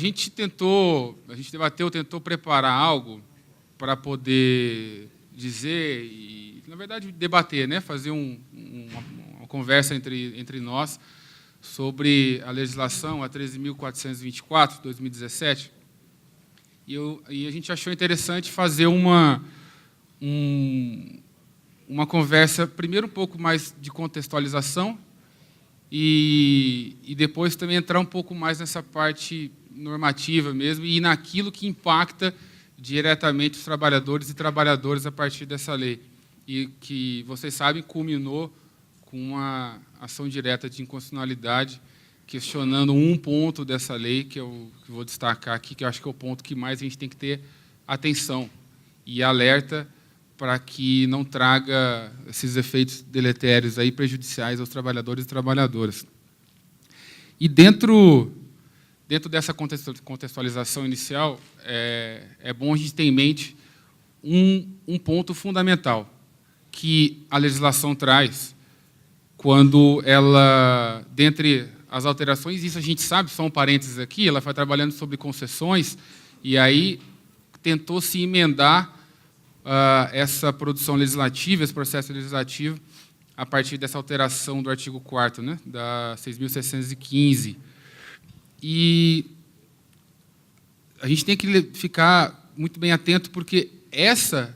gente debateu, tentou preparar algo para poder dizer e, na verdade, debater, né? Fazer uma conversa entre nós sobre a legislação, a 13.424, de 2017. E a gente achou interessante fazer uma conversa, primeiro um pouco mais de contextualização e depois também entrar um pouco mais nessa parte normativa mesmo e naquilo que impacta diretamente os trabalhadores e trabalhadoras a partir dessa lei. E que, vocês sabem, culminou com uma ação direta de inconstitucionalidade, questionando um ponto dessa lei, que eu vou destacar aqui, que eu acho que é o ponto que mais a gente tem que ter atenção e alerta para que não traga esses efeitos deletérios aí, prejudiciais aos trabalhadores e trabalhadoras. E dentro dessa contextualização inicial, é bom a gente ter em mente um ponto fundamental que a legislação traz quando ela, dentre as alterações, isso a gente sabe, são parênteses aqui, ela vai trabalhando sobre concessões, e aí tentou se emendar essa produção legislativa, esse processo legislativo, a partir dessa alteração do artigo 4º, né, da 6.615. E a gente tem que ficar muito bem atento, porque essa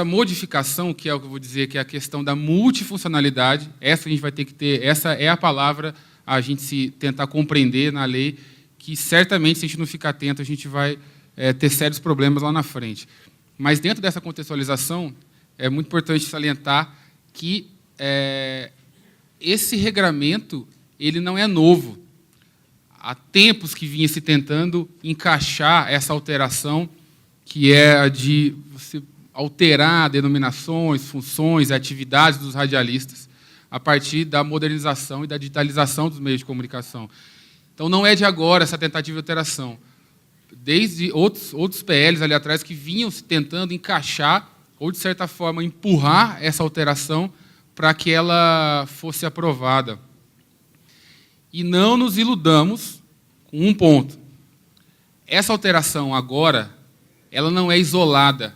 modificação, que é o que eu vou dizer, que é a questão da multifuncionalidade, essa a gente vai ter que ter, essa é a palavra a gente se tentar compreender na lei, que certamente, se a gente não ficar atento, a gente vai ter sérios problemas lá na frente. Mas, dentro dessa contextualização, é muito importante salientar que esse regramento ele não é novo. Há tempos que vinha se tentando encaixar essa alteração, que é a de você alterar denominações, funções, atividades dos radialistas, a partir da modernização e da digitalização dos meios de comunicação. Então, não é de agora essa tentativa de alteração. Desde outros PLs ali atrás que vinham se tentando encaixar ou, de certa forma, empurrar essa alteração para que ela fosse aprovada. E não nos iludamos com um ponto. Essa alteração agora, ela não é isolada.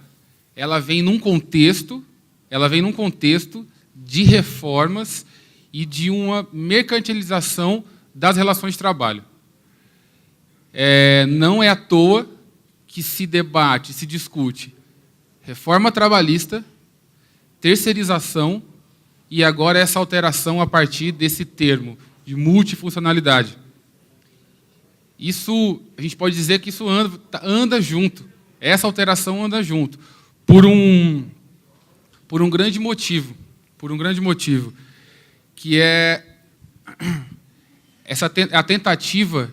Ela vem num contexto de reformas e de uma mercantilização das relações de trabalho. Não é à toa que se debate, se discute reforma trabalhista, terceirização e agora essa alteração a partir desse termo de multifuncionalidade. Isso, a gente pode dizer que isso anda junto. Essa alteração anda junto por um grande motivo, que é a tentativa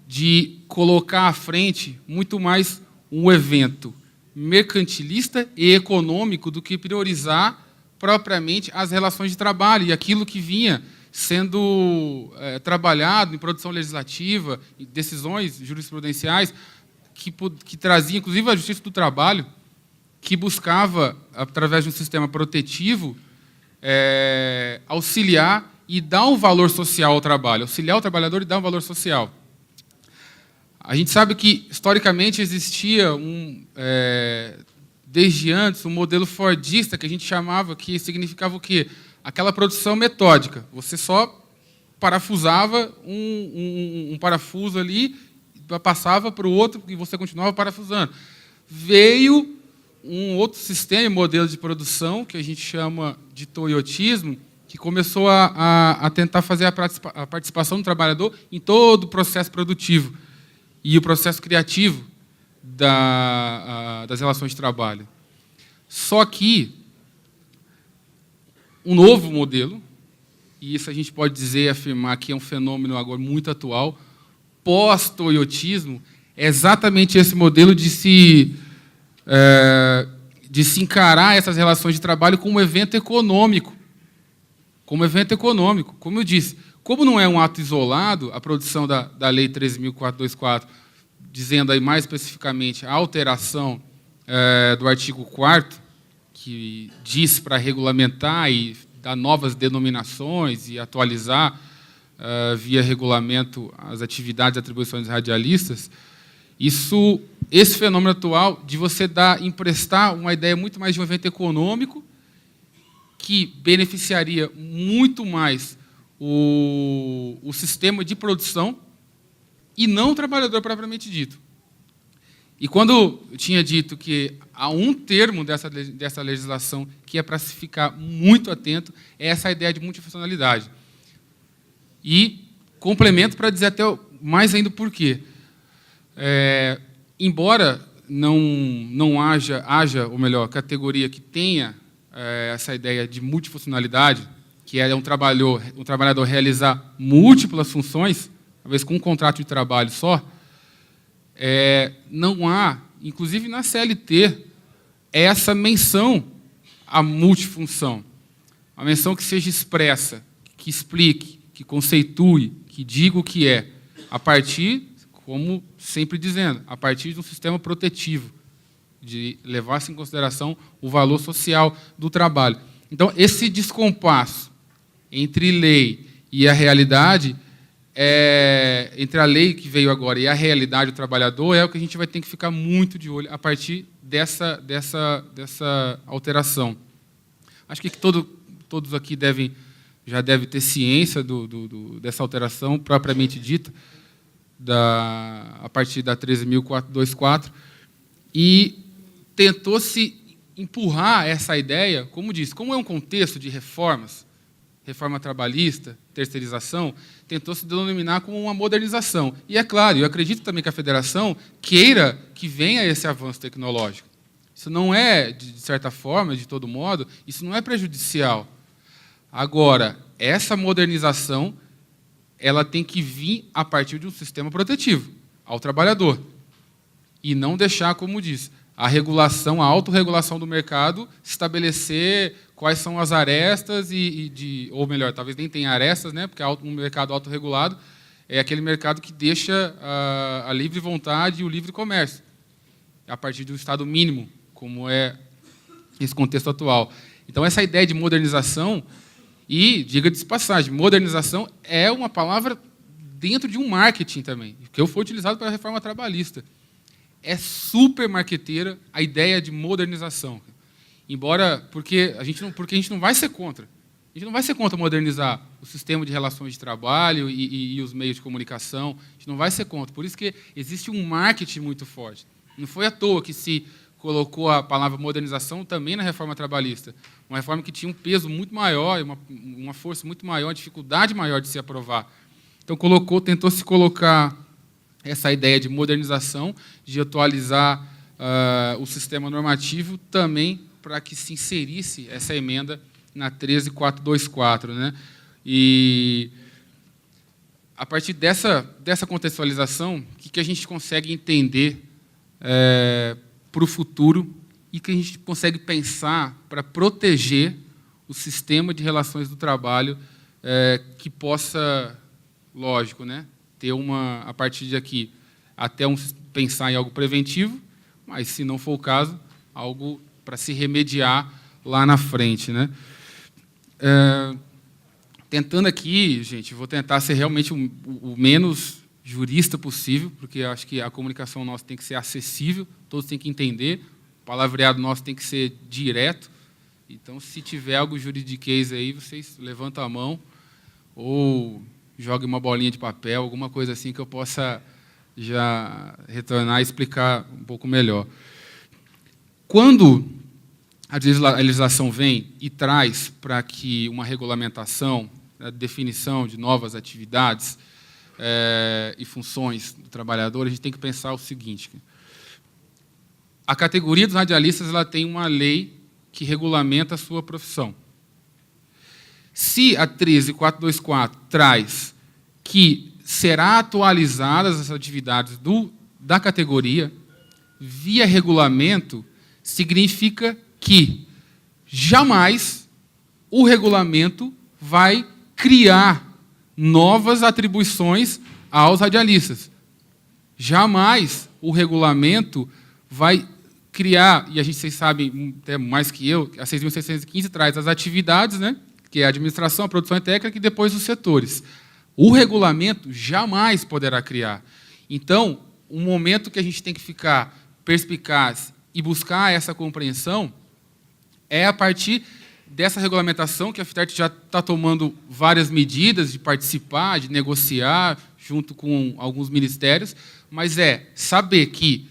de colocar à frente muito mais um evento mercantilista e econômico do que priorizar propriamente as relações de trabalho e aquilo que vinha sendo trabalhado em produção legislativa, em decisões jurisprudenciais, que trazia, inclusive, a Justiça do Trabalho, que buscava, através de um sistema protetivo, auxiliar e dar um valor social ao trabalho, auxiliar o trabalhador e dar um valor social. A gente sabe que, historicamente, existia, desde antes, um modelo fordista, que a gente chamava, que significava o quê? Aquela produção metódica. Você só parafusava um parafuso ali, passava para o outro e você continuava parafusando. Veio um outro sistema, modelo de produção, que a gente chama de toyotismo, que começou a tentar fazer a participação do trabalhador em todo o processo produtivo e o processo criativo das relações de trabalho. Só que um novo modelo, e isso a gente pode dizer, afirmar que é um fenômeno agora muito atual, pós-toyotismo, é exatamente esse modelo de se encarar essas relações de trabalho como um evento econômico. Como eu disse, como não é um ato isolado, a produção da Lei 13.424, dizendo aí mais especificamente a alteração do artigo 4º, que diz para regulamentar e dar novas denominações e atualizar via regulamento, as atividades e atribuições dos radialistas, esse fenômeno atual de você emprestar uma ideia muito mais de um evento econômico que beneficiaria muito mais o sistema de produção e não o trabalhador propriamente dito. E quando eu tinha dito que há um termo dessa legislação que é para se ficar muito atento, é essa ideia de multifuncionalidade. E complemento para dizer até mais ainda por quê. Embora não haja, ou melhor, categoria que tenha essa ideia de multifuncionalidade, que é um trabalhador realizar múltiplas funções, talvez com um contrato de trabalho só, não há, inclusive na CLT, essa menção à multifunção. Uma menção que seja expressa, que explique, que conceitue, que diga o que é, a partir, como sempre dizendo, a partir de um sistema protetivo, de levar-se em consideração o valor social do trabalho. Então, esse descompasso entre lei e a realidade, entre a lei que veio agora e a realidade do trabalhador, é o que a gente vai ter que ficar muito de olho a partir dessa alteração. Acho que todos aqui já devem ter ciência dessa alteração propriamente dita, a partir da 13.424, e tentou-se empurrar essa ideia, como disse, como é um contexto de reformas, reforma trabalhista, terceirização, tentou-se denominar como uma modernização. E é claro, eu acredito também que a federação queira que venha esse avanço tecnológico. Isso não é, de certa forma, de todo modo, isso não é prejudicial. Agora, essa modernização, ela tem que vir a partir de um sistema protetivo ao trabalhador. E não deixar, como diz, a autorregulação do mercado, estabelecer quais são as arestas, ou melhor, talvez nem tenha arestas, né, porque um mercado autorregulado é aquele mercado que deixa a livre vontade e o livre comércio, a partir do estado mínimo, como é esse contexto atual. Então, essa ideia de modernização, e, diga-se de passagem, modernização é uma palavra dentro de um marketing também, que foi utilizado para a reforma trabalhista. É super marqueteira a ideia de modernização. Porque a gente não vai ser contra. A gente não vai ser contra modernizar o sistema de relações de trabalho e os meios de comunicação. A gente não vai ser contra. Por isso que existe um marketing muito forte. Não foi à toa que se colocou a palavra modernização também na reforma trabalhista. Uma reforma que tinha um peso muito maior, uma força muito maior, uma dificuldade maior de se aprovar. Então, tentou se colocar essa ideia de modernização, de atualizar o sistema normativo também para que se inserisse essa emenda na 13.424. Né? E, a partir dessa contextualização, o que a gente consegue entender para o futuro e que a gente consegue pensar para proteger o sistema de relações do trabalho que possa, lógico, né, ter a partir de aqui, até pensar em algo preventivo, mas, se não for o caso, algo para se remediar lá na frente. Né? Tentando aqui, gente, vou tentar ser realmente o menos jurista possível, porque eu acho que a comunicação nossa tem que ser acessível, todos têm que entender, o palavreado nosso tem que ser direto. Então, se tiver algo juridiquês aí, vocês levantam a mão ou joguem uma bolinha de papel, alguma coisa assim que eu possa já retornar e explicar um pouco melhor. Quando a legislação vem e traz para que uma regulamentação, a definição de novas atividades e funções do trabalhador, a gente tem que pensar o seguinte: a categoria dos radialistas ela tem uma lei que regulamenta a sua profissão. Se a 13.424 traz que será atualizadas as atividades da categoria via regulamento, significa que jamais o regulamento vai criar novas atribuições aos radialistas. Jamais o regulamento vai criar, e vocês sabem até mais que eu, a 6.615 traz as atividades, né, que é a administração, a produção e técnica, e depois os setores. O regulamento jamais poderá criar. Então, o momento que a gente tem que ficar perspicaz e buscar essa compreensão é a partir dessa regulamentação que a FITERT já está tomando várias medidas de participar, de negociar, junto com alguns ministérios, mas é saber que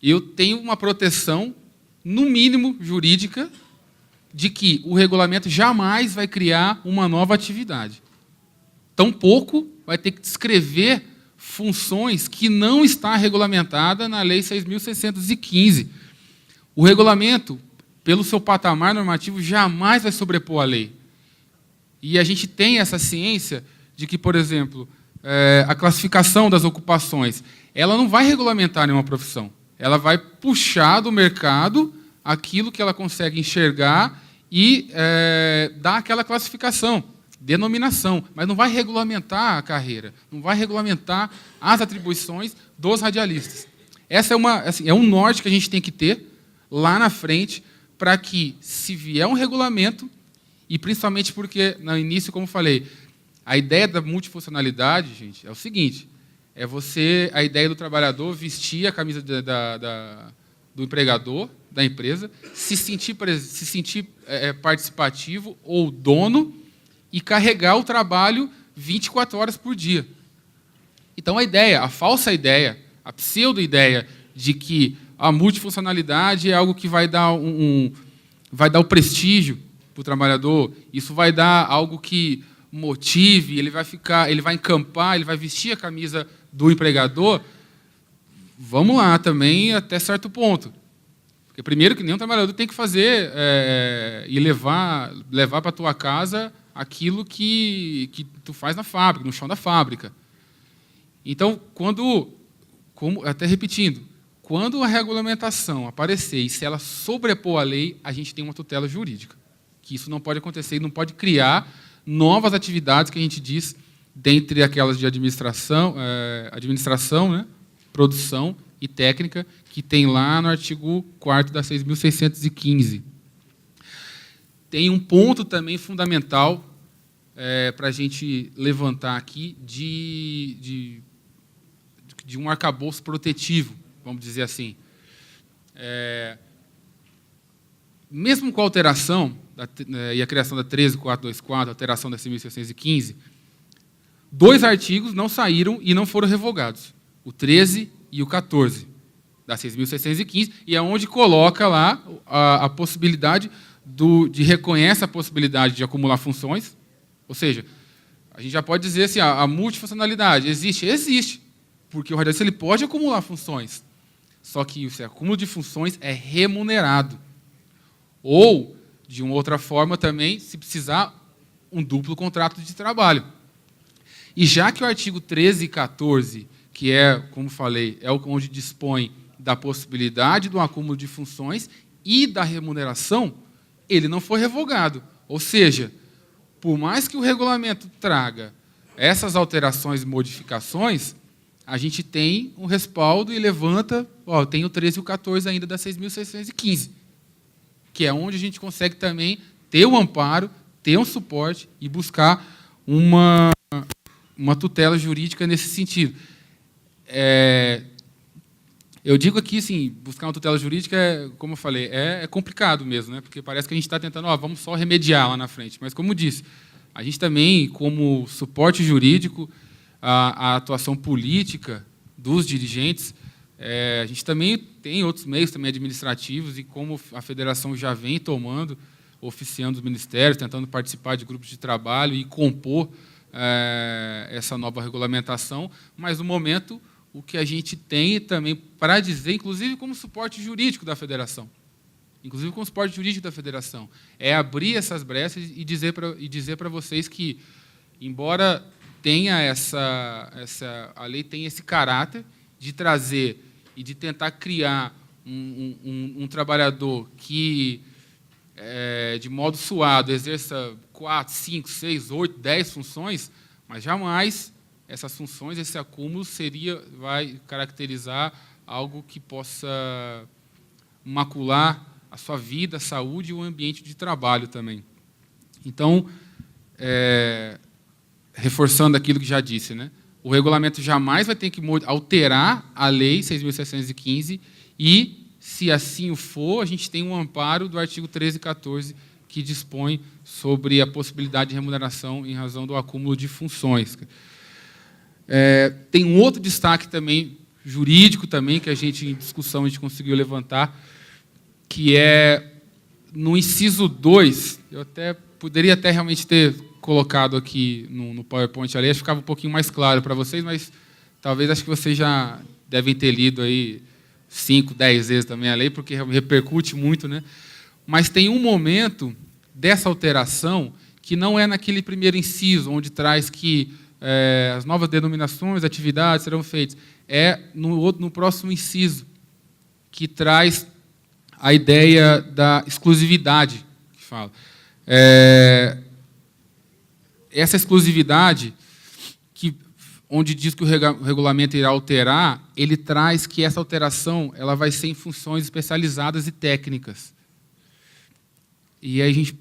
eu tenho uma proteção, no mínimo jurídica, de que o regulamento jamais vai criar uma nova atividade. Tampouco vai ter que descrever funções que não está regulamentada na Lei 6.615. O regulamento, pelo seu patamar normativo, jamais vai sobrepor a lei. E a gente tem essa ciência de que, por exemplo, a classificação das ocupações, ela não vai regulamentar nenhuma profissão. Ela vai puxar do mercado aquilo que ela consegue enxergar e dar aquela classificação, denominação, mas não vai regulamentar a carreira, não vai regulamentar as atribuições dos radialistas. Essa é um norte que a gente tem que ter lá na frente, para que, se vier um regulamento, e principalmente porque, no início, como falei, a ideia da multifuncionalidade, gente, é o seguinte, a ideia do trabalhador vestir a camisa do empregador, da empresa, se sentir participativo ou dono e carregar o trabalho 24 horas por dia. Então, a falsa ideia, a pseudo-ideia de que a multifuncionalidade é algo que vai dar o prestígio para o trabalhador, isso vai dar algo que motive, ele vai encampar, ele vai vestir a camisa do empregador. Vamos lá também até certo ponto. Porque, primeiro, que nenhum trabalhador tem que fazer e levar para a tua casa aquilo que tu faz na fábrica, no chão da fábrica. Então, até repetindo, quando a regulamentação aparecer e se ela sobrepor a lei, a gente tem uma tutela jurídica. Que isso não pode acontecer e não pode criar novas atividades que a gente diz, dentre aquelas de administração, né, produção e técnica, que tem lá no artigo 4º da 6.615. Tem um ponto também fundamental para a gente levantar aqui de um arcabouço protetivo, vamos dizer assim. Mesmo com a alteração e a criação da 13.424, a alteração da 6.615, 2 artigos não saíram e não foram revogados, o 13 e o 14 da 6.615, e é onde coloca lá a possibilidade reconhece a possibilidade de acumular funções, ou seja, a gente já pode dizer assim, a multifuncionalidade existe, porque o radialista ele pode acumular funções, só que esse acúmulo de funções é remunerado. Ou, de uma outra forma também, se precisar, um duplo contrato de trabalho. E já que o artigo 13 e 14, que como falei, onde dispõe da possibilidade do acúmulo de funções e da remuneração, ele não foi revogado. Ou seja, por mais que o regulamento traga essas alterações e modificações, a gente tem um respaldo e levanta, tem o 13 e o 14 ainda da 6.615, que é onde a gente consegue também ter um amparo, ter um suporte e buscar uma tutela jurídica nesse sentido. Eu digo aqui, assim, buscar uma tutela jurídica, como eu falei, é complicado mesmo, né? Porque parece que a gente está tentando, vamos só remediar lá na frente. Mas, como eu disse, a gente também, como suporte jurídico, a atuação política dos dirigentes, a gente também tem outros meios também administrativos, e como a federação já vem oficiando os ministérios, tentando participar de grupos de trabalho e compor essa nova regulamentação, mas, no momento, o que a gente tem também para dizer, inclusive como suporte jurídico da federação, é abrir essas brechas e dizer para vocês que, embora tenha a lei tenha esse caráter de trazer e de tentar criar um trabalhador que, de modo suado, exerça 4, 5, 6, 8, 10 funções, mas jamais essas funções, esse acúmulo vai caracterizar algo que possa macular a sua vida, a saúde e o ambiente de trabalho também. Então, reforçando aquilo que já disse, né? O regulamento jamais vai ter que alterar a Lei 6.715 e, se assim o for, a gente tem um amparo do artigo 13 e 14 que dispõe sobre a possibilidade de remuneração em razão do acúmulo de funções. Tem um outro destaque também, jurídico também, que a gente, em discussão, a gente conseguiu levantar, que é, no inciso 2, eu poderia até realmente ter colocado aqui no PowerPoint ali, acho que ficava um pouquinho mais claro para vocês, mas talvez acho que vocês já devem ter lido aí 5, 10 vezes também a lei, porque repercute muito, né? Mas tem um momento dessa alteração que não é naquele primeiro inciso, onde traz que as novas denominações, atividades serão feitas. É no próximo inciso, que traz a ideia da exclusividade, que fala. Essa exclusividade, onde diz que o regulamento irá alterar, ele traz que essa alteração ela vai ser em funções especializadas e técnicas. E aí a gente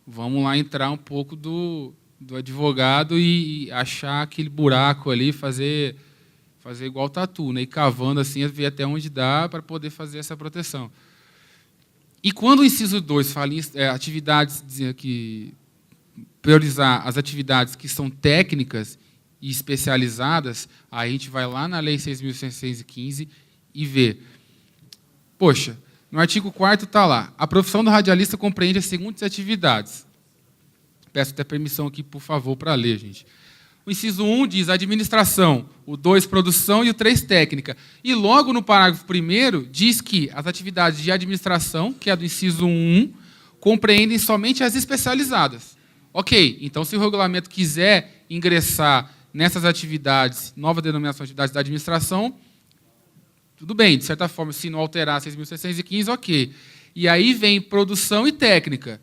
vamos lá entrar um pouco do advogado e achar aquele buraco ali, fazer igual tatu, né? E cavando assim, ver até onde dá para poder fazer essa proteção. E quando o inciso 2 fala em atividades que priorizar as atividades que são técnicas e especializadas, aí a gente vai lá na Lei 6.615 e vê. Poxa, no artigo 4º está lá, a profissão do radialista compreende as seguintes atividades. Peço até permissão aqui, por favor, para ler, gente. O inciso 1 diz administração, o 2 produção e o 3 técnica. E logo no parágrafo 1º diz que as atividades de administração, que é do inciso 1, compreendem somente as especializadas. Ok, então se o regulamento quiser ingressar nessas atividades, nova denominação de atividades da administração, tudo bem, de certa forma, se não alterar 6.615, ok. E aí vem produção e técnica.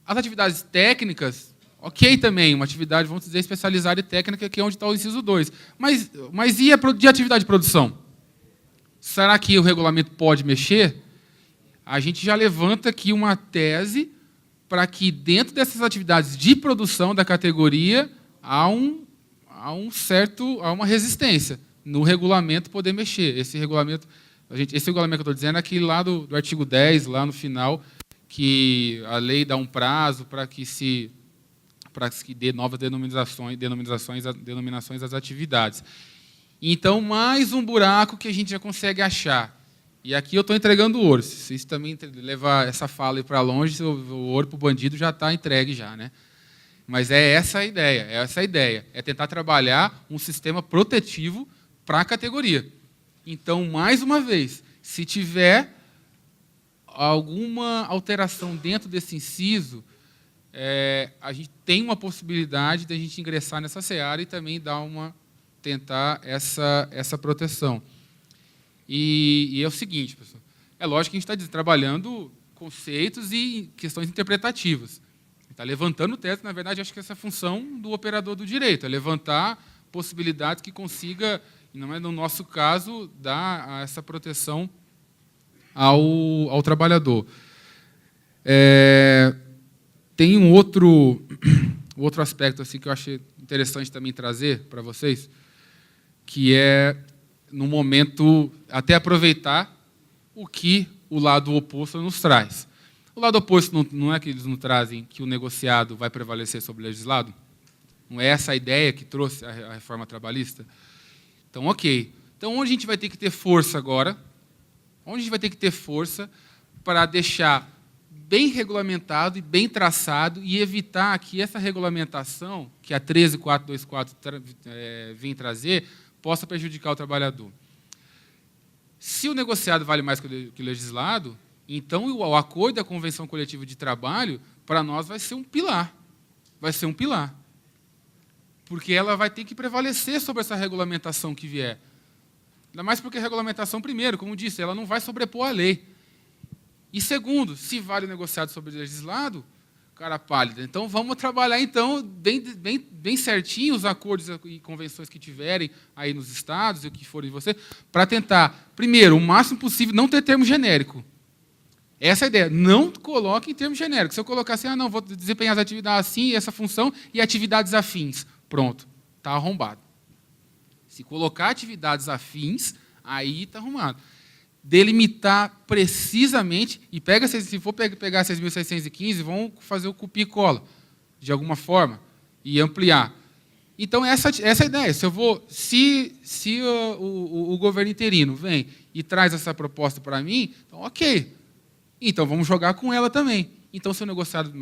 As atividades técnicas, ok também, uma atividade, vamos dizer, especializada e técnica, que é onde está o inciso 2. Mas e a de atividade de produção? Será que o regulamento pode mexer? A gente já levanta aqui uma tese para que, dentro dessas atividades de produção da categoria, há uma resistência no regulamento poder mexer. Esse regulamento que eu estou dizendo é aquele lá do artigo 10, lá no final, que a lei dá um prazo para que se dê novas denominações às atividades. Então, mais um buraco que a gente já consegue achar. E aqui eu estou entregando o ouro. Se vocês também levar essa fala para longe, o ouro para o bandido já está entregue já, né? Mas é essa a ideia. É tentar trabalhar um sistema protetivo para a categoria. Então, mais uma vez, se tiver alguma alteração dentro desse inciso, a gente tem uma possibilidade de a gente ingressar nessa seara e também tentar essa proteção. E é o seguinte, pessoal, é lógico que a gente está trabalhando conceitos e questões interpretativas. Está levantando o teto, na verdade, acho que essa é a função do operador do direito, é levantar possibilidades que consiga, não é no nosso caso, dar essa proteção ao trabalhador. Tem um outro aspecto assim, que eu achei interessante também trazer para vocês, que é, no momento, até aproveitar o que o lado oposto nos traz. O lado oposto não é que eles nos trazem que o negociado vai prevalecer sobre o legislado? Não é essa a ideia que trouxe a reforma trabalhista? Então, ok. Então, onde a gente vai ter que ter força agora? Onde a gente vai ter que ter força para deixar bem regulamentado e bem traçado e evitar que essa regulamentação, que a 13424 vem trazer, possa prejudicar o trabalhador. Se o negociado vale mais que o legislado, então o acordo da convenção coletiva de trabalho, para nós, vai ser um pilar. Vai ser um pilar. Porque ela vai ter que prevalecer sobre essa regulamentação que vier. Ainda mais porque a regulamentação, primeiro, como disse, ela não vai sobrepor a lei. E segundo, se vale o negociado sobre o legislado, cara pálida, então vamos trabalhar então bem certinho os acordos e convenções que tiverem aí nos estados e o que forem de você, para tentar, primeiro, o máximo possível, não ter termo genérico. Essa é a ideia. Não coloque em termos genéricos. Se eu colocar assim, não, vou desempenhar as atividades assim, essa função, e atividades afins. Pronto, está arrombado. Se colocar atividades afins, aí está arrumado. Delimitar precisamente, e pega, se for pegar 6.615, vão fazer o copia e cola, de alguma forma, e ampliar. Então, essa é a ideia. Se o governo interino vem e traz essa proposta para mim, então, ok. Então, vamos jogar com ela também. Então, se o negociado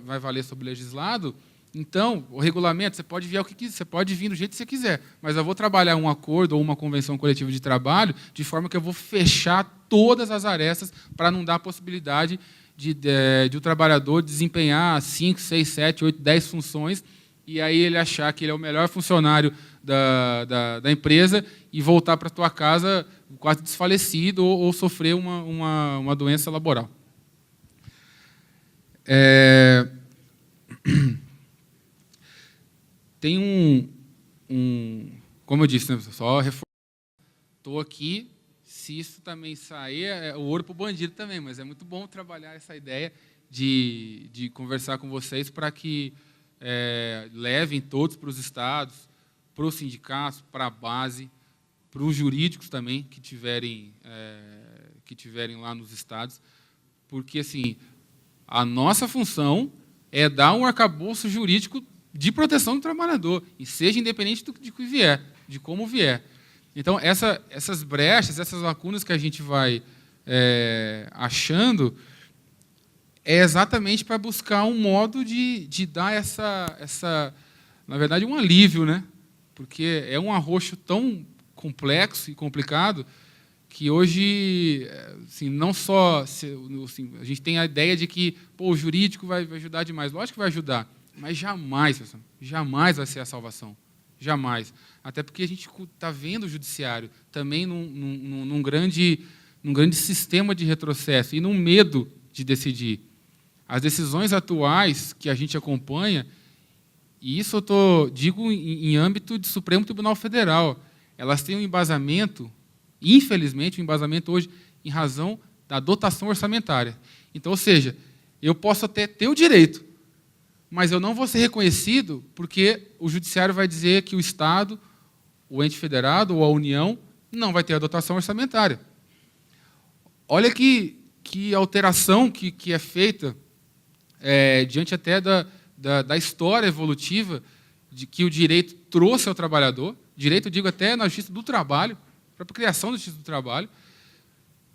vai valer sobre o legislado, então, o regulamento, você pode vir o que quiser, você pode vir do jeito que você quiser, mas eu vou trabalhar um acordo ou uma convenção coletiva de trabalho de forma que eu vou fechar todas as arestas para não dar a possibilidade de o trabalhador desempenhar 5, 6, 7, 8, 10 funções e aí ele achar que ele é o melhor funcionário da empresa e voltar para a tua casa quase desfalecido ou sofrer uma doença laboral. Tem como eu disse, né, só reforçar. Estou aqui, se isso também sair, é o ouro para o bandido também, mas é muito bom trabalhar essa ideia de conversar com vocês para que levem todos para os estados, para os sindicatos, para a base, para os jurídicos também que tiverem lá nos estados, porque assim, a nossa função é dar um arcabouço jurídico de proteção do trabalhador, e seja independente de que vier, de como vier. Então, essas brechas, essas lacunas que a gente vai achando, é exatamente para buscar um modo de dar na verdade, um alívio, né? Porque é um arroxo tão complexo e complicado que hoje, assim, não só assim, a gente tem a ideia de que o jurídico vai ajudar demais. Lógico que vai ajudar, mas jamais, pessoal, jamais vai ser a salvação. Jamais. Até porque a gente está vendo o judiciário também num grande sistema de retrocesso e num medo de decidir. As decisões atuais que a gente acompanha, e isso eu digo em âmbito de Supremo Tribunal Federal, elas têm um embasamento, infelizmente, um embasamento hoje em razão da dotação orçamentária. Então, ou seja, eu posso até ter o direito, mas eu não vou ser reconhecido porque o judiciário vai dizer que o Estado, o ente federado ou a União não vai ter a dotação orçamentária. Olha que alteração que é feita diante até da história evolutiva de que o direito trouxe ao trabalhador, direito, eu digo até na justiça do trabalho, a própria criação da justiça do trabalho,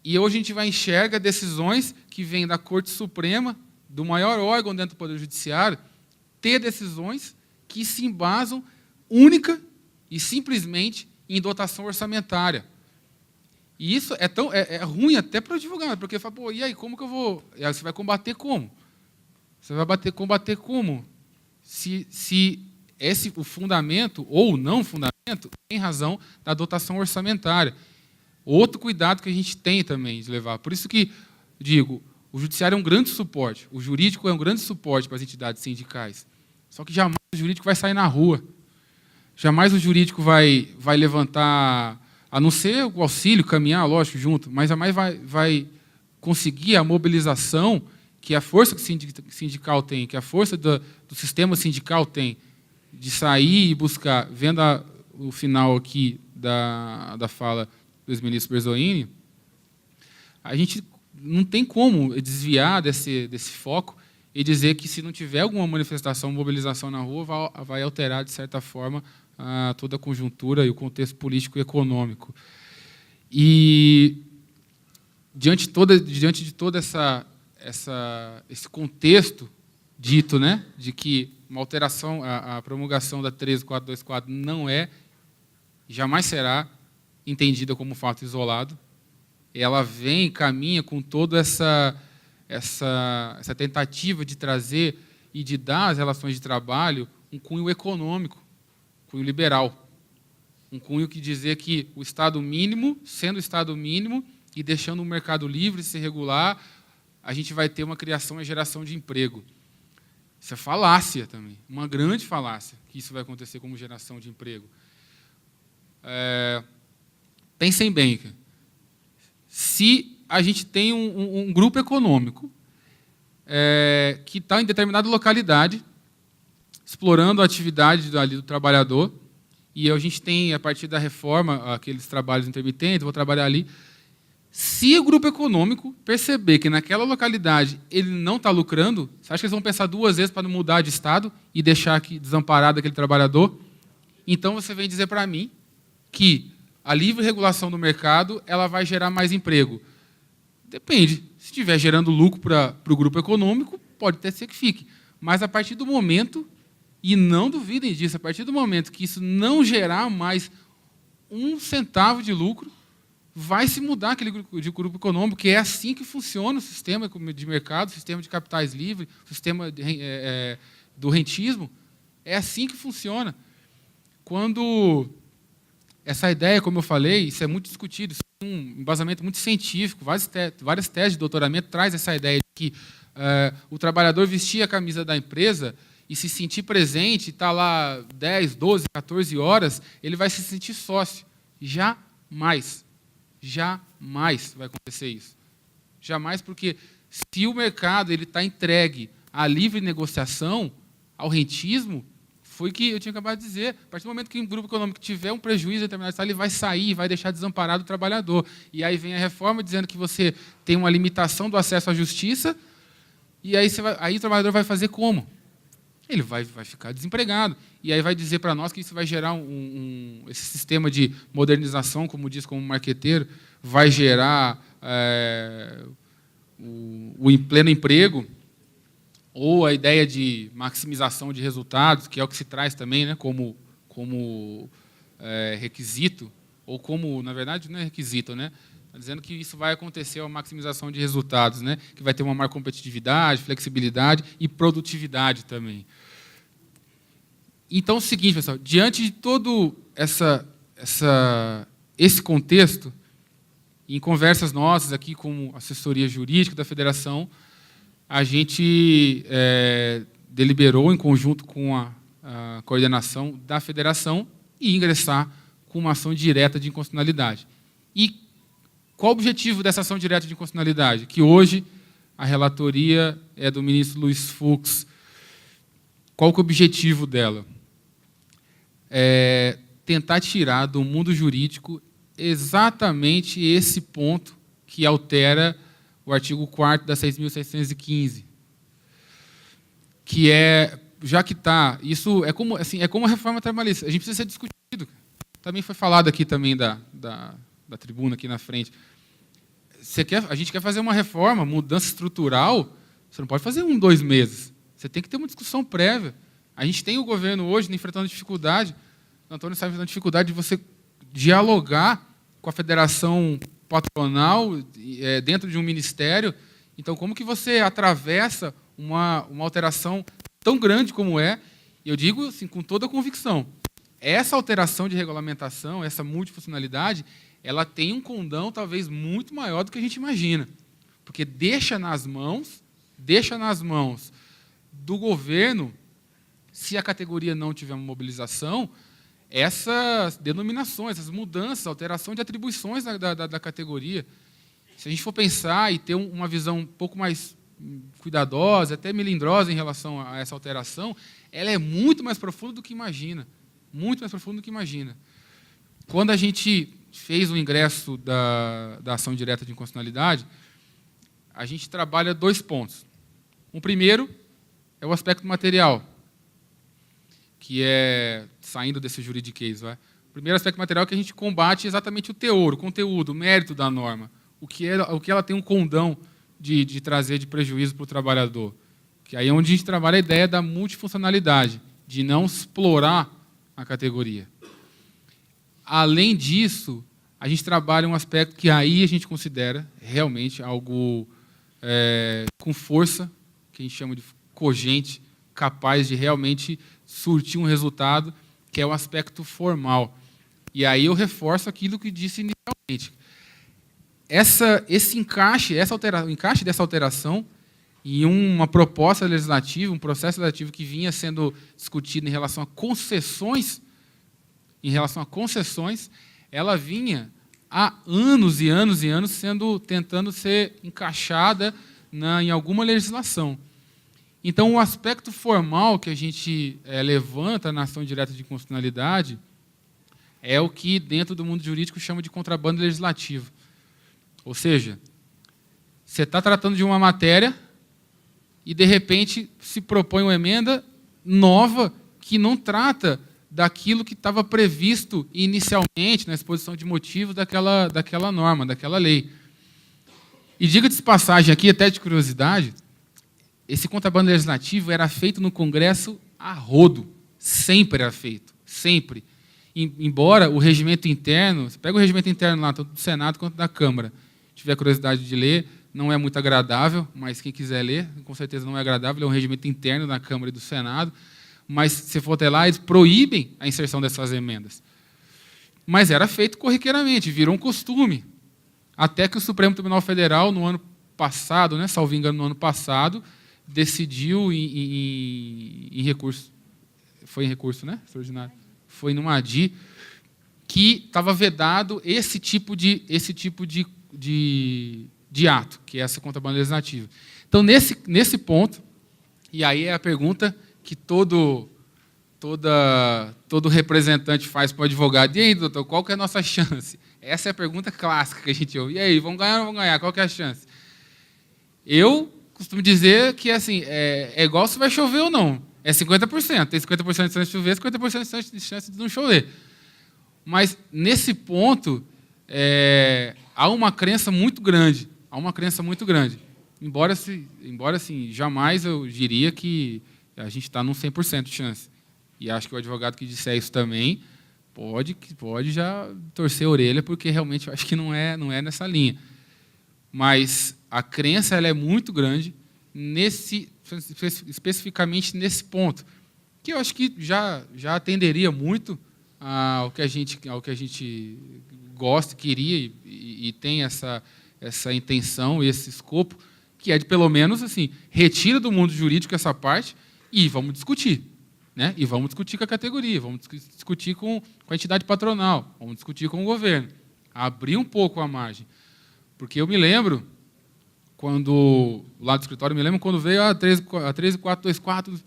e hoje a gente vai enxergar decisões que vêm da Corte Suprema, do maior órgão dentro do Poder Judiciário, ter decisões que se embasam única e simplesmente em dotação orçamentária. E isso é ruim até para o advogado, porque fala, e aí, como que eu vou... E aí você vai combater como? Você vai combater como? Se o fundamento, ou não fundamento, tem razão da dotação orçamentária. Outro cuidado que a gente tem também de levar. Por isso que, digo, o judiciário é um grande suporte, o jurídico é um grande suporte para as entidades sindicais. Só que jamais o jurídico vai sair na rua. Jamais o jurídico vai levantar, a não ser o auxílio, caminhar, lógico, junto, mas jamais vai conseguir a mobilização que a força sindical tem, que a força do sistema sindical tem, de sair e buscar, vendo o final aqui da fala do ex-ministro Berzoini, a gente não tem como desviar desse foco e dizer que, se não tiver alguma manifestação, mobilização na rua, vai alterar, de certa forma, toda a conjuntura e o contexto político e econômico. E, diante de todo esse contexto dito, né, de que uma alteração, a promulgação da 13424 não jamais será entendida como fato isolado, ela caminha com toda essa tentativa de trazer e de dar às relações de trabalho um cunho econômico, um cunho liberal, um cunho que dizer que o Estado mínimo, sendo o Estado mínimo e deixando o mercado livre se regular, a gente vai ter uma criação e geração de emprego. Isso é falácia também, uma grande falácia, que isso vai acontecer como geração de emprego. Pensem bem, se a gente tem um grupo econômico que está em determinada localidade, explorando a atividade ali do trabalhador, e a gente tem, a partir da reforma, aqueles trabalhos intermitentes, vou trabalhar ali. Se o grupo econômico perceber que naquela localidade ele não está lucrando, você acha que eles vão pensar 2 vezes para não mudar de estado e deixar aqui desamparado aquele trabalhador? Então você vem dizer para mim que a livre regulação do mercado ela vai gerar mais emprego. Depende. Se estiver gerando lucro para o grupo econômico, pode até ser que fique. Mas a partir do momento, e não duvidem disso, a partir do momento que isso não gerar mais 1 centavo de lucro, vai se mudar aquele grupo econômico, que é assim que funciona o sistema de mercado, o sistema de capitais livres, o sistema do rentismo. É assim que funciona. Quando essa ideia, como eu falei, isso é muito discutido, isso tem um embasamento muito científico, várias teses de doutoramento traz essa ideia de que o trabalhador vestir a camisa da empresa e se sentir presente, estar lá 10, 12, 14 horas, ele vai se sentir sócio. Jamais vai acontecer isso. Jamais, porque se o mercado está entregue à livre negociação, ao rentismo, foi o que eu tinha acabado de dizer. A partir do momento que um grupo econômico tiver um prejuízo em determinado estado, ele vai sair, vai deixar desamparado o trabalhador. E aí vem a reforma dizendo que você tem uma limitação do acesso à justiça, e aí, aí o trabalhador vai fazer como? Ele vai ficar desempregado. E aí vai dizer para nós que isso vai gerar esse sistema de modernização, como diz como marqueteiro, vai gerar o pleno emprego, ou a ideia de maximização de resultados, que é o que se traz também, né, como requisito, ou como, na verdade, não é requisito, né? Está dizendo que isso vai acontecer, a maximização de resultados, né? Que vai ter uma maior competitividade, flexibilidade e produtividade também. Então, é o seguinte, pessoal, diante de todo esse contexto, em conversas nossas aqui com assessoria jurídica da federação, a gente deliberou, em conjunto com a coordenação da federação, e ingressar com uma ação direta de inconstitucionalidade. E qual o objetivo dessa ação direta de inconstitucionalidade? Que hoje a relatoria é do ministro Luiz Fux. Qual que é o objetivo dela? Tentar tirar do mundo jurídico exatamente esse ponto que altera o artigo 4º da 6.615, que já que está, isso é como a reforma trabalhista, a gente precisa ser discutido. Também foi falado aqui também da tribuna aqui na frente. A gente quer fazer uma reforma, mudança estrutural, você não pode fazer 1, 2 meses. Você tem que ter uma discussão prévia. A gente tem o governo hoje enfrentando dificuldade, o Antônio está enfrentando dificuldade de você dialogar com a federação patronal dentro de um ministério. Então, como que você atravessa uma alteração tão grande como e eu digo assim, com toda a convicção, essa alteração de regulamentação, essa multifuncionalidade, ela tem um condão talvez muito maior do que a gente imagina, porque deixa nas mãos do governo, se a categoria não tiver uma mobilização, essas denominações, essas mudanças, alteração de atribuições da categoria. Se a gente for pensar e ter uma visão um pouco mais cuidadosa, até melindrosa em relação a essa alteração, ela é muito mais profunda do que imagina. Muito mais profunda do que imagina. Quando a gente fez o ingresso da ação direta de inconstitucionalidade, a gente trabalha 2 pontos. O primeiro é o aspecto material, que é, saindo desse juridiquês, o primeiro aspecto material é que a gente combate exatamente o teor, o conteúdo, o mérito da norma, o que ela tem um condão de trazer de prejuízo para o trabalhador. Que aí é onde a gente trabalha a ideia da multifuncionalidade, de não explorar a categoria. Além disso, a gente trabalha um aspecto que aí a gente considera realmente algo com força, que a gente chama de cogente, capaz de realmente surtir um resultado, que é o aspecto formal. E aí eu reforço aquilo que disse inicialmente. Esse encaixe, o encaixe dessa alteração em uma proposta legislativa, um processo legislativo que vinha sendo discutido em relação a concessões, ela vinha há anos e anos e anos tentando ser encaixada em alguma legislação. Então, o aspecto formal que a gente levanta na ação direta de constitucionalidade é o que, dentro do mundo jurídico, chama de contrabando legislativo. Ou seja, você está tratando de uma matéria e, de repente, se propõe uma emenda nova que não trata daquilo que estava previsto inicialmente na exposição de motivos daquela norma, daquela lei. E diga-se de passagem aqui, até de curiosidade, esse contrabando legislativo era feito no Congresso a rodo. Sempre era feito, sempre. Embora o regimento interno, você pega o regimento interno lá, tanto do Senado quanto da Câmara, tiver curiosidade de ler, não é muito agradável, mas quem quiser ler, com certeza não é agradável, é um regimento interno da Câmara e do Senado, mas se for até lá, eles proíbem a inserção dessas emendas. Mas era feito corriqueiramente, virou um costume, até que o Supremo Tribunal Federal, no ano passado, né, salvo engano, no ano passado, decidiu em recurso, foi em recurso, né, extraordinário, foi numa ADI, que estava vedado esse tipo de ato, que é essa contrabando legislativa. Então, nesse ponto, e aí é a pergunta que todo representante faz para o advogado: e aí, doutor, qual que é a nossa chance? Essa é a pergunta clássica que a gente ouve. E aí, vamos ganhar ou não vamos ganhar? Qual que é a chance? Eu costumo dizer que assim, é igual se vai chover ou não. É 50%. Tem 50% de chance de chover, 50% de chance de não chover. Mas, nesse ponto, há uma crença muito grande. Embora assim, jamais eu diria que a gente está num 100% de chance. E acho que o advogado que disser isso também pode já torcer a orelha, porque realmente eu acho que não é nessa linha. Mas a crença ela é muito grande, especificamente nesse ponto, que eu acho que já atenderia muito ao que a gente gosta, queria e tem essa intenção, esse escopo, que é de, pelo menos, assim, retira do mundo jurídico essa parte e vamos discutir. Né? E vamos discutir com a categoria, vamos discutir com a entidade patronal, vamos discutir com o governo. Abrir um pouco a margem. Porque eu me lembro, lá do escritório, quando veio a 13424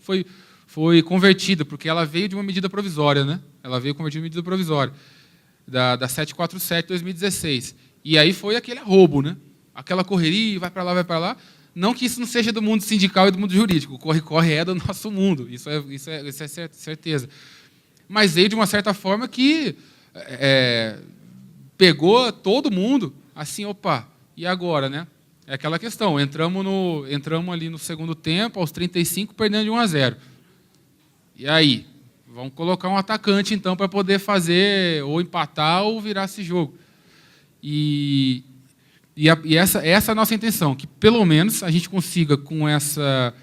foi convertida, porque ela veio de uma medida provisória, né? Ela veio convertida em medida provisória, da 747 de 2016. E aí foi aquele arrobo, né? Aquela correria, vai para lá, vai para lá. Não que isso não seja do mundo sindical e do mundo jurídico, o corre-corre é do nosso mundo, isso é certeza. Mas veio de uma certa forma que pegou todo mundo, assim, opa, e agora, né? É aquela questão, entramos ali no segundo tempo, aos 35, perdendo de 1-0. E aí? Vamos colocar um atacante, então, para poder fazer, ou empatar, ou virar esse jogo. E essa é a nossa intenção, que pelo menos a gente consiga, com essa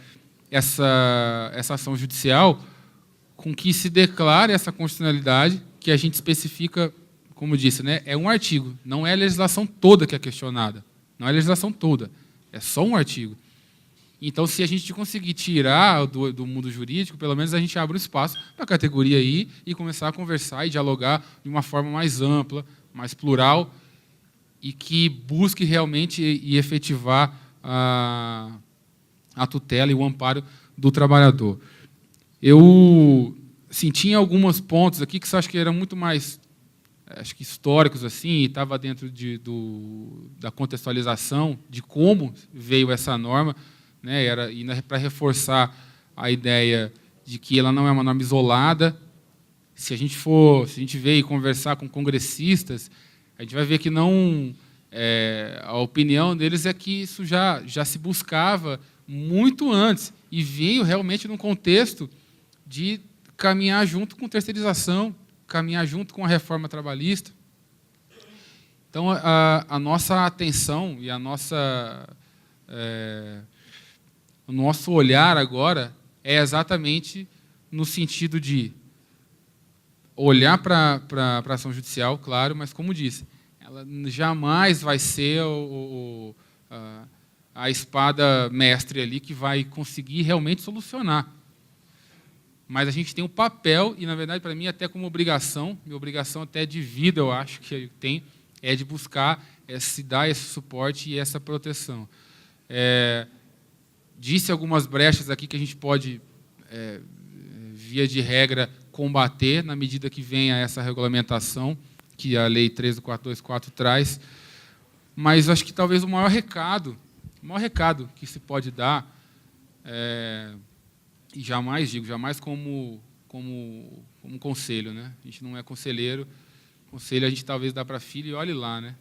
ação judicial, com que se declare essa constitucionalidade, que a gente especifica, como disse, né, é um artigo, não é a legislação toda que é questionada, não é a legislação toda, é só um artigo. Então, se a gente conseguir tirar do mundo jurídico, pelo menos a gente abre um espaço para a categoria ir e começar a conversar e dialogar de uma forma mais ampla, mais plural, e que busque realmente e efetivar a tutela e o amparo do trabalhador. Eu tinha alguns pontos aqui que eu acho que eram muito mais históricos, assim, e estava dentro da contextualização de como veio essa norma, né, para reforçar a ideia de que ela não é uma norma isolada. Se a gente veio conversar com congressistas, a gente vai ver que não... a opinião deles é que isso já se buscava muito antes e veio realmente num contexto de caminhar junto com terceirização, caminhar junto com a reforma trabalhista. Então, a nossa atenção e o nosso olhar agora é exatamente no sentido de olhar para a ação judicial, claro, mas, como disse, ela jamais vai ser a espada mestre ali que vai conseguir realmente solucionar. Mas a gente tem um papel, e, na verdade, para mim, até como obrigação, minha obrigação até de vida, eu acho que eu tenho, é de buscar se dar esse suporte e essa proteção. Disse algumas brechas aqui que a gente pode, via de regra, combater na medida que venha essa regulamentação que a Lei 13424 traz, mas acho que talvez o maior recado que se pode dar, e jamais como conselho, né? A gente não é conselheiro, conselho a gente talvez dá para filho e olhe lá, né?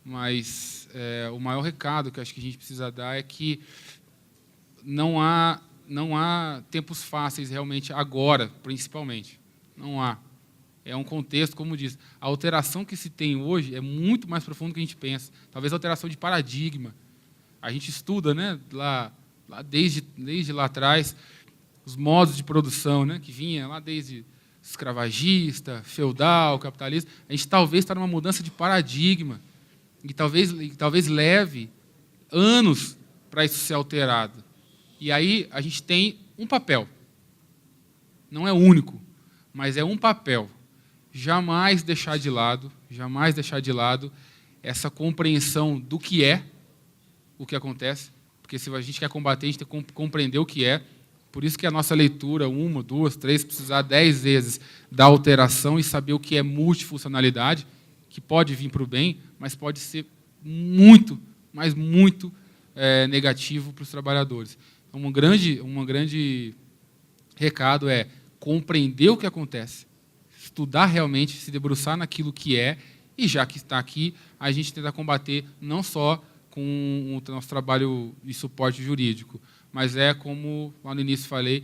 Mas o maior recado que acho que a gente precisa dar é que não há tempos fáceis realmente agora, principalmente. Não há. É um contexto, como diz, a alteração que se tem hoje é muito mais profunda do que a gente pensa. Talvez a alteração de paradigma. A gente estuda, né, lá desde lá atrás, os modos de produção, né, que vinha lá desde escravagista, feudal, capitalista. A gente talvez está numa mudança de paradigma e talvez leve anos para isso ser alterado. E aí a gente tem um papel. Não é único, mas é um papel. Jamais deixar de lado essa compreensão do que é o que acontece, porque se a gente quer combater, a gente tem que compreender o que é. Por isso que a nossa leitura, 1, 2, 3, precisar 10 vezes da alteração e saber o que é multifuncionalidade, que pode vir para o bem, mas pode ser muito, mas muito negativo para os trabalhadores. Então, um grande recado é compreender o que acontece, estudar realmente, se debruçar naquilo que é, e já que está aqui, a gente tenta combater não só com o nosso trabalho de suporte jurídico, mas como lá no início falei,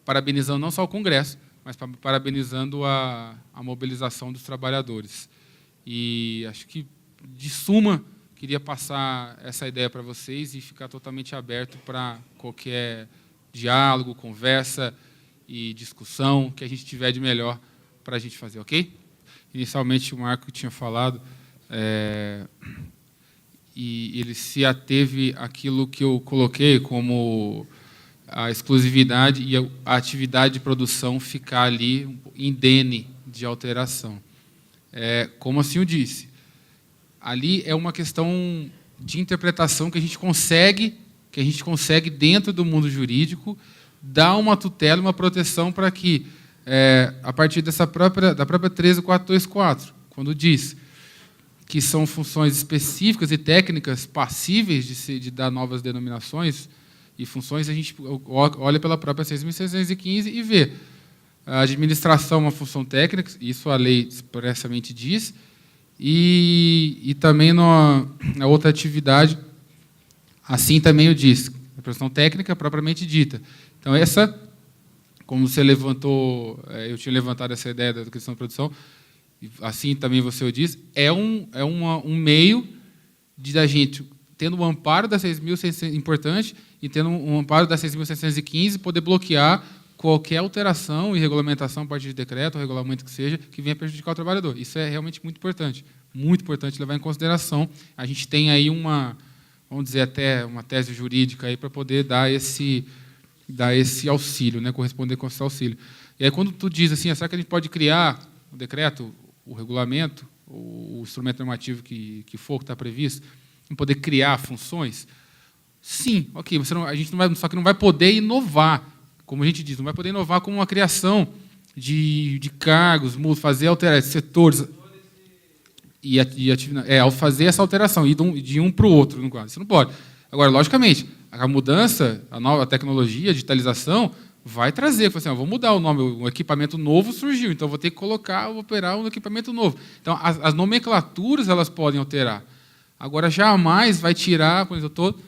parabenizando não só o Congresso, mas parabenizando a mobilização dos trabalhadores. E acho que, de suma, queria passar essa ideia para vocês e ficar totalmente aberto para qualquer diálogo, conversa e discussão que a gente tiver de melhor para a gente fazer, ok? Inicialmente, o Marco tinha falado, e ele se ateve àquilo que eu coloquei como a exclusividade e a atividade de produção ficar ali indene de alteração. Como assim eu disse, ali é uma questão de interpretação que a gente consegue dentro do mundo jurídico, dar uma tutela, uma proteção para que, a partir da própria 13424, quando diz que são funções específicas e técnicas passíveis de dar novas denominações e funções, a gente olha pela própria 6.615 e vê. A administração é uma função técnica, isso a lei expressamente diz, e também na outra atividade, assim também o diz, a função técnica propriamente dita. Então, como você levantou, eu tinha levantado essa ideia da questão da produção, assim também você o diz, é um meio de a gente, tendo um amparo da 6.600, importante, e tendo um amparo da 6.615, poder bloquear qualquer alteração e regulamentação a partir de decreto, ou regulamento que seja, que venha prejudicar o trabalhador. Isso é realmente muito importante levar em consideração. A gente tem aí vamos dizer, até uma tese jurídica aí para poder dar esse auxílio, né, corresponder com esse auxílio. E aí, quando tu diz assim, será que a gente pode criar o decreto, o regulamento, o instrumento normativo que está previsto, em poder criar funções? Sim, ok, a gente só que não vai poder inovar, como a gente diz, não vai poder inovar como uma criação de cargos, fazer alterar setores, ao fazer essa alteração, ir de um para o outro, no quadro. Isso não pode. Agora, logicamente, a mudança, a nova tecnologia, a digitalização, vai trazer, vou mudar o nome, um equipamento novo surgiu, então vou ter que operar um equipamento novo. Então, as nomenclaturas elas podem alterar. Agora, jamais vai tirar, por exemplo, eu estou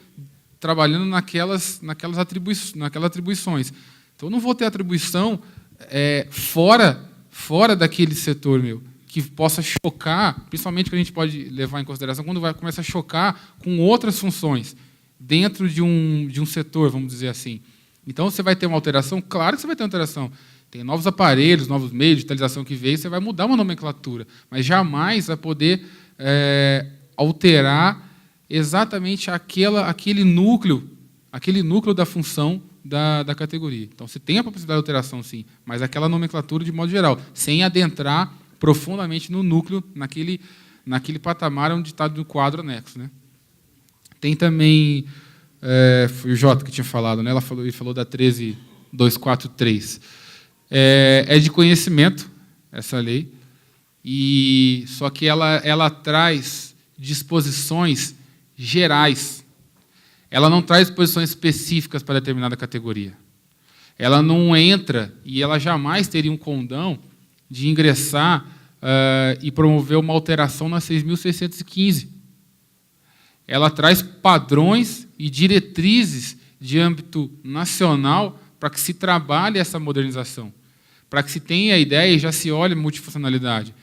trabalhando naquelas atribuições. Então, eu não vou ter atribuição fora daquele setor meu, que possa chocar, principalmente que a gente pode levar em consideração, quando começa a chocar com outras funções dentro de um setor, vamos dizer assim. Então, você vai ter uma alteração? Claro que você vai ter uma alteração. Tem novos aparelhos, novos meios de digitalização que veio, você vai mudar uma nomenclatura, mas jamais vai poder alterar exatamente aquele núcleo da função da categoria. Então, você tem a possibilidade de alteração, sim, mas aquela nomenclatura de modo geral, sem adentrar profundamente no núcleo, naquele patamar onde está do quadro anexo, né? Tem também, foi o Jota que tinha falado, né? Ele falou da 13.243. É de conhecimento essa lei, só que ela traz disposições gerais. Ela não traz disposições específicas para determinada categoria. Ela não entra, e ela jamais teria um condão de ingressar e promover uma alteração na 6.615. Ela traz padrões e diretrizes de âmbito nacional para que se trabalhe essa modernização, para que se tenha a ideia e já se olhe multifuncionalidade.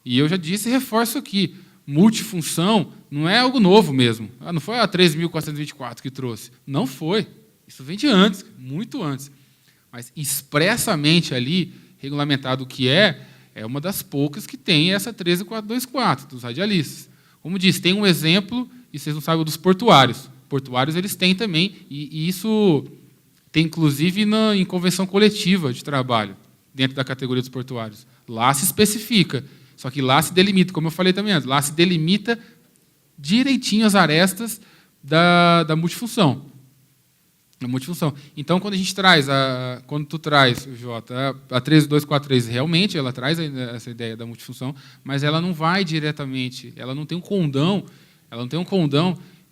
E eu já disse e reforço aqui, multifunção não é algo novo mesmo. Não foi a 13.424 que trouxe. Não foi. Isso vem de antes, muito antes. Mas expressamente ali, regulamentado o que é uma das poucas que tem essa 13.424, dos radialistas. Como disse, tem um exemplo, e vocês não sabem, dos portuários. Portuários eles têm também, e isso tem inclusive em convenção coletiva de trabalho, dentro da categoria dos portuários. Lá se especifica, só que lá se delimita, como eu falei também antes, lá se delimita direitinho as arestas da multifunção. A multifunção. Então, quando a gente traz, quando tu traz, Jota, a 13.243, realmente ela traz essa ideia da multifunção, mas ela não vai diretamente, ela não tem um condão,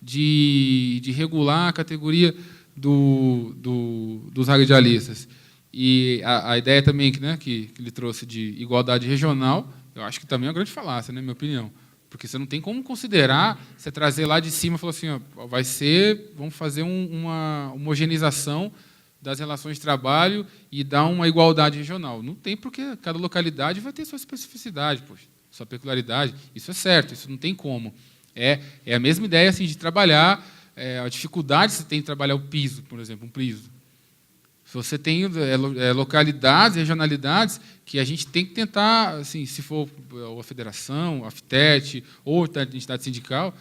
de regular a categoria dos radialistas. E a ideia também que ele trouxe de igualdade regional, eu acho que também é uma grande falácia, na minha opinião. Porque você não tem como considerar, você trazer lá de cima e falar assim, ó, vamos fazer uma homogeneização das relações de trabalho e dar uma igualdade regional. Não tem, porque cada localidade vai ter sua especificidade, poxa, sua peculiaridade. Isso é certo, isso não tem como. É a mesma ideia assim, de trabalhar, a dificuldade que você tem de trabalhar o piso, por exemplo, um piso. Se você tem localidades, regionalidades, que a gente tem que tentar, assim, se for a federação, a FTET, ou a entidade sindical,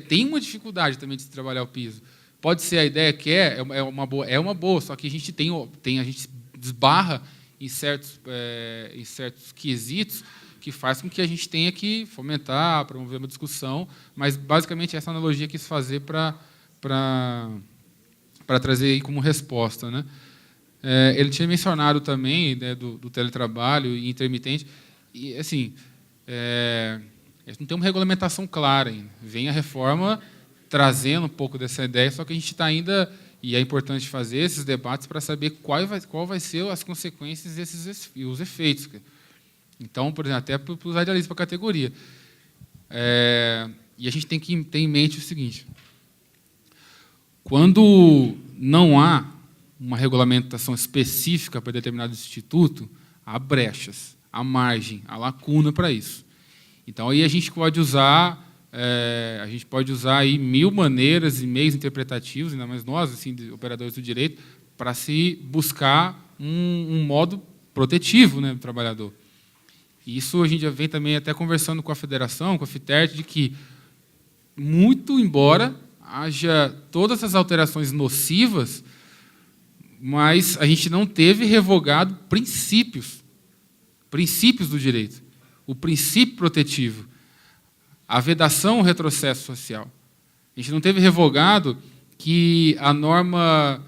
tem uma dificuldade também de se trabalhar o piso. Pode ser a ideia que é uma boa, só que a gente a gente esbarra em certos quesitos que faz com que a gente tenha que fomentar, promover uma discussão, mas basicamente essa analogia que quis fazer para trazer aí como resposta, né? Ele tinha mencionado também, né, do teletrabalho e intermitente, e assim, não tem uma regulamentação clara ainda. Vem a reforma trazendo um pouco dessa ideia, só que a gente está ainda, e é importante fazer esses debates para saber qual vai ser as consequências e os efeitos. Então, por exemplo, até para os radialistas, para a categoria. E a gente tem que ter em mente o seguinte: quando não há uma regulamentação específica para determinado instituto, há brechas, há margem, há lacuna para isso. Então, aí a gente pode usar aí 1000 maneiras e meios interpretativos, ainda mais nós, assim, operadores do direito, para se buscar um modo protetivo, né, do trabalhador. E isso a gente já vem também até conversando com a federação, com a FITERT, de que, muito embora haja todas essas alterações nocivas, mas a gente não teve revogado princípios do direito. O princípio protetivo, a vedação ao retrocesso social. A gente não teve revogado que a norma,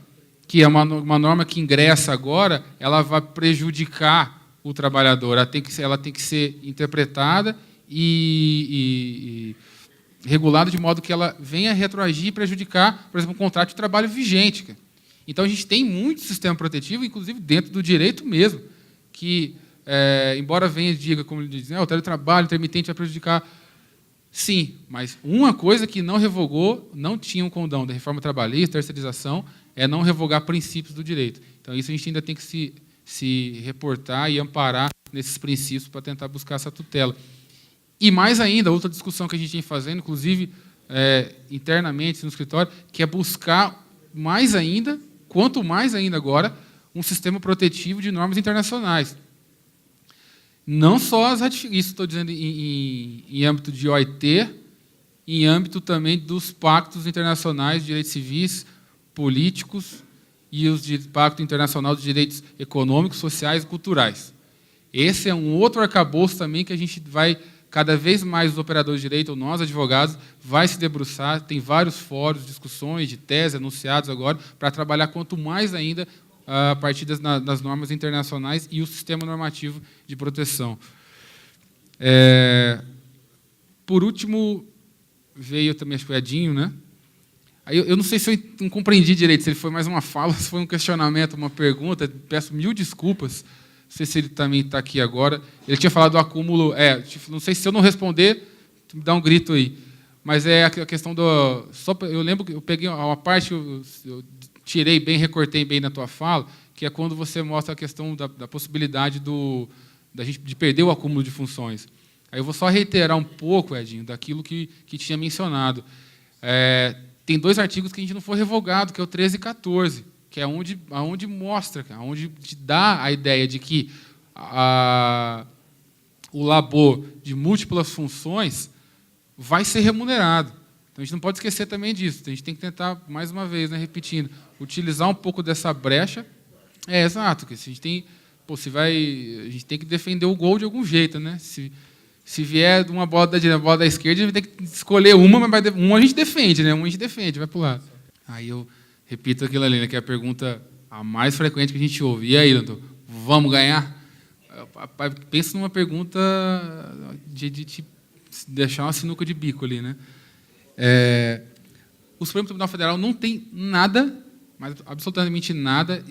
que é uma norma que ingressa agora, ela vai prejudicar o trabalhador. Ela tem que ser interpretada e regulada de modo que ela venha retroagir e prejudicar, por exemplo, um contrato de trabalho vigente. Então, a gente tem muito sistema protetivo, inclusive dentro do direito mesmo, que, embora venha e diga, como ele diz, o teletrabalho intermitente vai prejudicar. Sim, mas uma coisa que não revogou, não tinha um condão da reforma trabalhista, terceirização, é não revogar princípios do direito. Então, isso a gente ainda tem que se reportar e amparar nesses princípios para tentar buscar essa tutela. E mais ainda, outra discussão que a gente tem fazendo, inclusive internamente no escritório, que é buscar mais ainda, quanto mais ainda agora, um sistema protetivo de normas internacionais. Não só as ratificações, isso estou dizendo em âmbito de OIT, em âmbito também dos pactos internacionais de direitos civis, políticos e os de Pacto Internacional de Direitos Econômicos, Sociais e Culturais. Esse é um outro arcabouço também que a gente vai cada vez mais os operadores de direito, ou nós, advogados, vai se debruçar, tem vários fóruns, discussões de tese, anunciados agora, para trabalhar quanto mais ainda a partir das normas internacionais e o sistema normativo de proteção. Por último, veio também, acho que foi Edinho, né? Aí eu não sei se eu não compreendi direito, se ele foi mais uma fala, se foi um questionamento, uma pergunta, peço mil desculpas, não sei se ele também está aqui agora. Ele tinha falado do acúmulo, não sei se eu não responder, me dá um grito aí, mas é a questão do... eu lembro que eu peguei uma parte, eu tirei bem, recortei bem na tua fala, que é quando você mostra a questão da possibilidade de perder o acúmulo de funções. Aí eu vou só reiterar um pouco, Edinho, daquilo que tinha mencionado. Tem 2 artigos que a gente não foi revogado, que é o 13 e 14, que é onde mostra, onde te dá a ideia de que o labor de múltiplas funções vai ser remunerado. Então, a gente não pode esquecer também disso. A gente tem que tentar, mais uma vez, né, repetindo, utilizar um pouco dessa brecha. Exato, porque se a gente tem... a gente tem que defender o gol de algum jeito, né? Se vier de uma bola da direita, uma bola da esquerda, a gente vai ter que escolher uma, mas uma a gente defende, né? Uma a gente defende, vai para o lado. Aí eu repito aquilo ali, né, que é a pergunta a mais frequente que a gente ouve. E aí, doutor, vamos ganhar? Pensa numa pergunta de te deixar uma sinuca de bico ali, né? O Supremo Tribunal Federal não tem nada, mas absolutamente nada,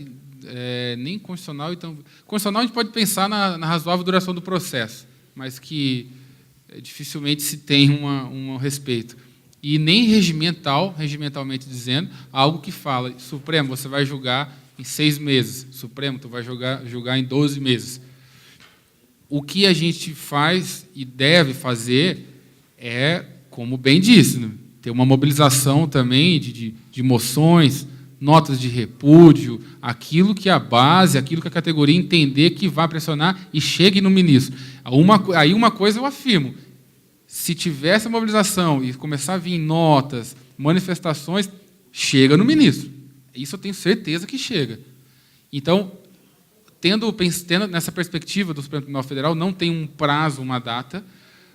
nem constitucional. Então, constitucional a gente pode pensar na razoável duração do processo, mas que dificilmente se tem um respeito. E nem regimentalmente dizendo, algo que fala, Supremo, você vai julgar em 6 meses, Supremo, tu vai julgar em 12 meses. O que a gente faz e deve fazer é, como bem disse, né, ter uma mobilização também de moções, notas de repúdio, aquilo que a base, aquilo que a categoria entender que vai pressionar e chegue no ministro. Aí uma coisa eu afirmo, se tiver essa mobilização e começar a vir notas, manifestações, chega no ministro. Isso eu tenho certeza que chega. Então, tendo nessa perspectiva do Supremo Tribunal Federal, não tem um prazo, uma data,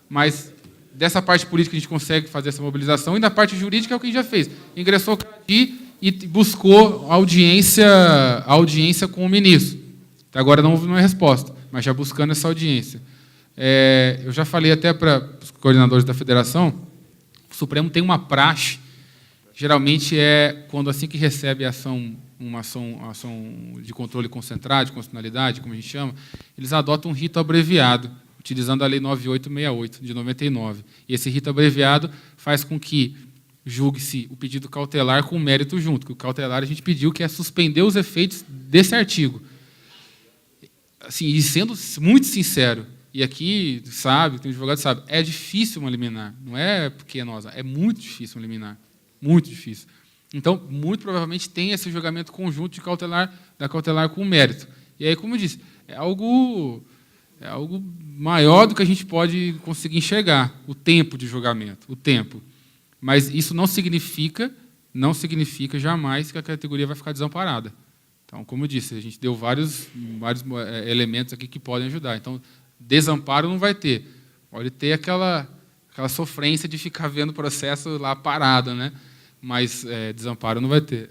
mas dessa parte política a gente consegue fazer essa mobilização, e da parte jurídica é o que a gente já fez. Ingressou e buscou audiência com o ministro. Até agora não houve uma resposta, mas já buscando essa audiência. Eu já falei até para os coordenadores da federação, o Supremo tem uma praxe, geralmente quando assim que recebe uma ação de controle concentrado, de constitucionalidade, como a gente chama, eles adotam um rito abreviado, utilizando a Lei 9868, de 99. E esse rito abreviado faz com que julgue-se o pedido cautelar com o mérito junto, que o cautelar a gente pediu que é suspender os efeitos desse artigo. Assim, e sendo muito sincero, e aqui, tem um advogado que sabe, é difícil uma liminar, não é porque é nossa, é muito difícil uma liminar, muito difícil. Então, muito provavelmente tem esse julgamento conjunto da cautelar com o mérito. E aí, como eu disse, é algo maior do que a gente pode conseguir enxergar, o tempo de julgamento, o tempo. Mas isso não significa jamais que a categoria vai ficar desamparada. Então, como eu disse, a gente deu vários elementos aqui que podem ajudar. Então, desamparo não vai ter. Pode ter aquela sofrência de ficar vendo o processo lá parado, né? Mas desamparo não vai ter.